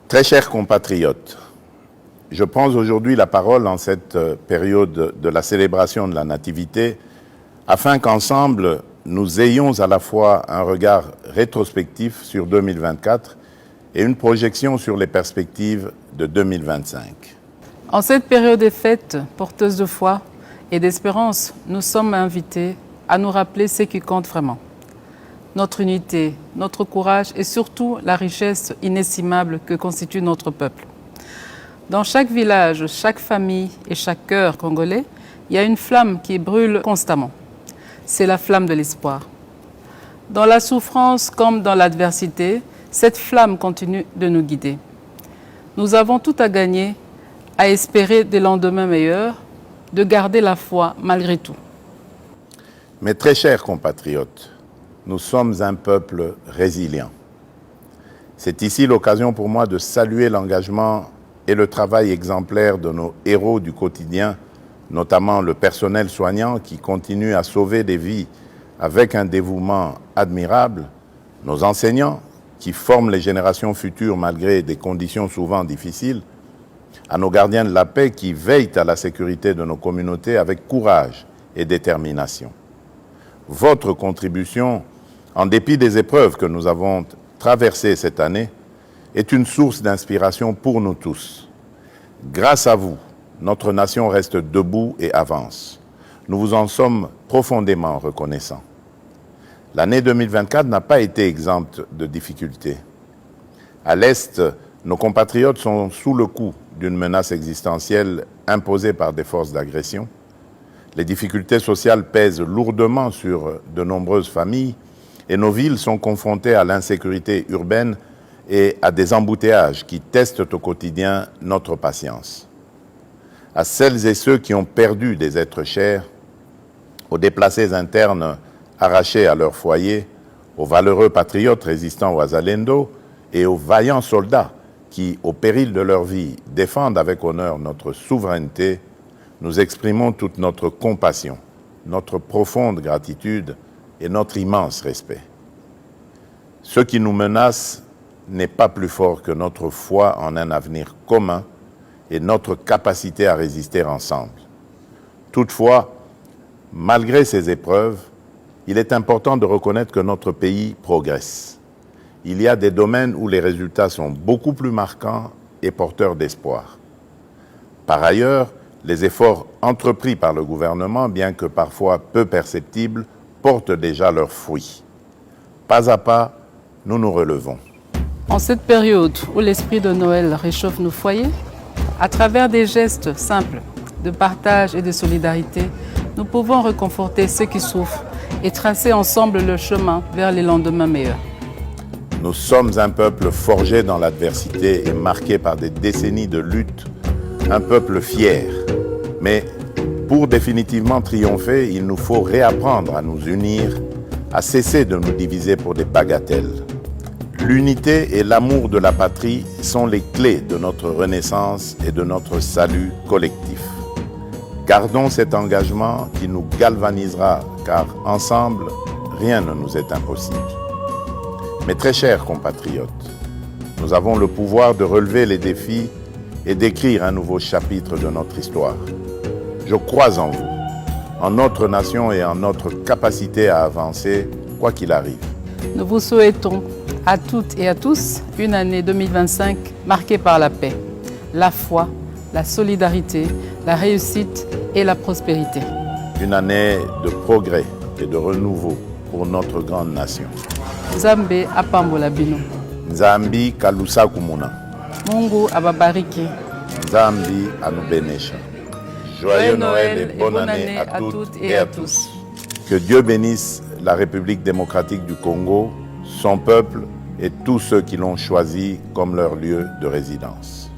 Très chers compatriotes, je prends aujourd'hui la parole en cette période de la célébration de la Nativité afin qu'ensemble, nous ayons à la fois un regard rétrospectif sur 2024 et une projection sur les perspectives de 2025. En cette période des fêtes, porteuse de foi et d'espérance, nous sommes invités à nous rappeler ce qui compte vraiment. Notre unité, notre courage et surtout la richesse inestimable que constitue notre peuple. Dans chaque village, chaque famille et chaque cœur congolais, il y a une flamme qui brûle constamment. C'est la flamme de l'espoir. Dans la souffrance comme dans l'adversité, cette flamme continue de nous guider. Nous avons tout à gagner à espérer des lendemains meilleurs, de garder la foi malgré tout. Mes très chers compatriotes, nous sommes un peuple résilient. C'est ici l'occasion pour moi de saluer l'engagement et le travail exemplaire de nos héros du quotidien, notamment le personnel soignant qui continue à sauver des vies avec un dévouement admirable, nos enseignants qui forment les générations futures malgré des conditions souvent difficiles, à nos gardiens de la paix qui veillent à la sécurité de nos communautés avec courage et détermination. Votre contribution, en dépit des épreuves que nous avons traversées cette année, est une source d'inspiration pour nous tous. Grâce à vous, notre nation reste debout et avance. Nous vous en sommes profondément reconnaissants. L'année 2024 n'a pas été exempte de difficultés. À l'Est, nos compatriotes sont sous le coup d'une menace existentielle imposée par des forces d'agression. Les difficultés sociales pèsent lourdement sur de nombreuses familles et nos villes sont confrontées à l'insécurité urbaine et à des embouteillages qui testent au quotidien notre patience. À celles et ceux qui ont perdu des êtres chers, aux déplacés internes arrachés à leur foyer, aux valeureux patriotes résistant au Wazalendo et aux vaillants soldats qui, au péril de leur vie, défendent avec honneur notre souveraineté, nous exprimons toute notre compassion, notre profonde gratitude et notre immense respect. Ce qui nous menace n'est pas plus fort que notre foi en un avenir commun et notre capacité à résister ensemble. Toutefois, malgré ces épreuves, il est important de reconnaître que notre pays progresse. Il y a des domaines où les résultats sont beaucoup plus marquants et porteurs d'espoir. Par ailleurs, les efforts entrepris par le gouvernement, bien que parfois peu perceptibles, portent déjà leurs fruits. Pas à pas, nous nous relevons. En cette période où l'esprit de Noël réchauffe nos foyers, à travers des gestes simples de partage et de solidarité, nous pouvons réconforter ceux qui souffrent et tracer ensemble le chemin vers les lendemains meilleurs. Nous sommes un peuple forgé dans l'adversité et marqué par des décennies de lutte, un peuple fier. Mais pour définitivement triompher, il nous faut réapprendre à nous unir, à cesser de nous diviser pour des bagatelles. L'unité et l'amour de la patrie sont les clés de notre renaissance et de notre salut collectif. Gardons cet engagement qui nous galvanisera, car ensemble, rien ne nous est impossible. Mes très chers compatriotes, nous avons le pouvoir de relever les défis et d'écrire un nouveau chapitre de notre histoire. Je crois en vous, en notre nation et en notre capacité à avancer, quoi qu'il arrive. Nous vous souhaitons à toutes et à tous une année 2025 marquée par la paix, la foi, la solidarité, la réussite et la prospérité. Une année de progrès et de renouveau pour notre grande nation. Nzambe apambola bino. Nzambi kalusa kumuna. Mungu ababariki. Nzambi anubenesha. Joyeux Noël et bonne année à toutes et à tous. Que Dieu bénisse la République démocratique du Congo, son peuple et tous ceux qui l'ont choisi comme leur lieu de résidence.